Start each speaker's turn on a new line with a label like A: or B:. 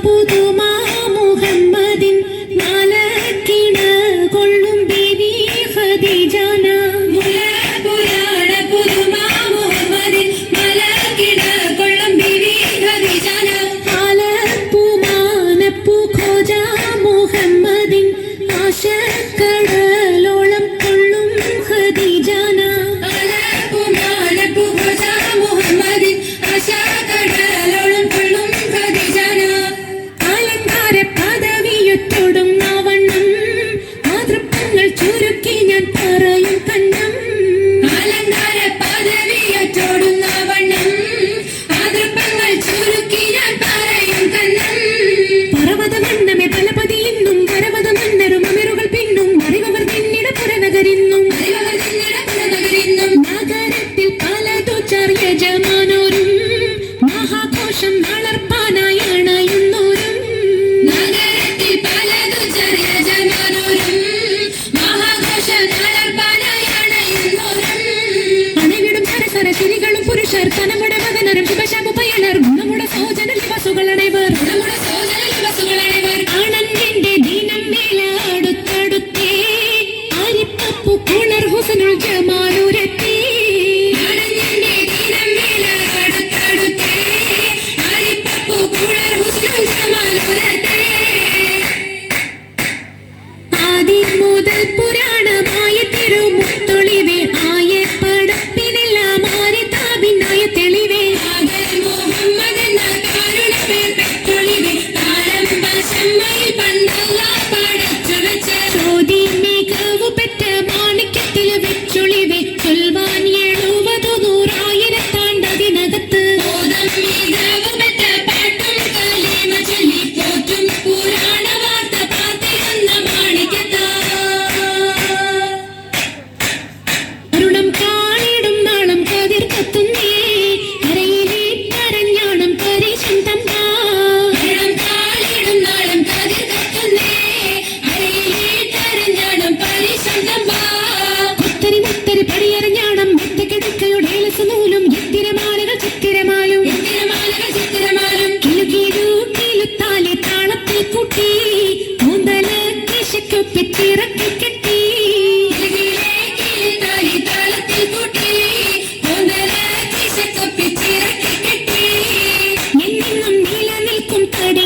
A: പുതുമാ മുഹമ്മദിൻ മാലക്കിണ കൊള്ളും ബീവി ഖദീജാന പുരാണ പുതുമാ മുഹമ്മദിൻ മാലക്കിണ കൊള്ളും ബീവി ഖദീജാന ആലപ്പുമാനപ്പു ഖോജ മുഹമ്മദിൻ ആശക്കടലോളം കൊള്ളും ഖദീജാന ആലപ്പുമാനപ്പു ഖോജ മുഹമ്മദിൻ ആശക്കടലോളം കൊള്ളും ഖദീജാന അലങ്കാര പദവിയൊത്തോടും നാവണ്ണം മാതൃപ്പങ്ങൾ ചുരുക്കി ഞാൻ പറയും കണ്ണം അലങ്കാര പദവിയൊത്തോടും നാവണ്ണം മാതൃപ്പങ്ങൾ ചുരുക്കി ഞാൻ പറയും കണ്ണം പർവ്വതമണ്ണമേ പലപതി ഇന്നും പർവ്വതമണ്ണരും അമരുകൾ പിന്നും അറിവർ നിന്നിട പുറനഗരിന്നും നഗരത്തിൽ പലതു യജമാനോരും മഹാഘോഷം വളർപ്പാനായി അണയുന്നോരും നഗരത്തിൽ പലതു യജമാനോരും മഹാഘോഷം വളർപ്പാനായി അണയുന്നോരും അണവിടും സരസര ശിരികളും പുരുഷർ തനമുടെ മകനരും ശുഭശാപു പയ്യലർ ഗുണമുടെ സോജന ലിവസുകളണൈവർ ആണന്റെ ദിനം മേല അടുത്തടുത്തേ അരിപ്പപ്പു കുളർ ഹുസനുൽ ജമാലുരത്തേ മുതൽ പുരാണമായ തിരുമുത്തൊളിവേ ആയ പടപ്പിനെല്ലാം ആരിതാവിനായ തെളിവേ മുഹമ്മദ് എന്ന കാരുണമേ പെട്ടൊളിവേ ആരംഭശമ്മയിൽ പണ്ടല്ല പടച്ചു വെച്ച ചോദി മികവു പെറ്റ മാണിക്യത്തിൽ വെച്ചൊളിവേ ചൊൽവാൻ 70,100,000 താണ്ടതിനകത്ത് മികവു പെറ്റ പാട്ടും കലീമ ചൊല്ലി പോറ്റും പുരാണ വാർത്ത പാത്തിരുന്ന മാണിക്യത്ത കാണിടും നാളം കതിർ കത്തുന്നേ കരയിലെ കരഞ്ഞാണം പരിശന്തം കാണിടും നാളം കതിർ കത്തുന്നേ കരയിലെ കരഞ്ഞാണം പരിശന്തം കുത്തരി മുത്തരി പടിയരഞ്ഞാണം മുത്തക്കെടുക്കയുടെ ഏലസുനൂലും ചിത്തിരമാലകൾ ചിത്തിരമാലും കിലുത്താലെ താളത്തിൽ കൂട്ടി കൂന്തല കിശയ്ക്കൊപ്പി തിറക്കി കെട്ടി നിലനിൽക്കും തടി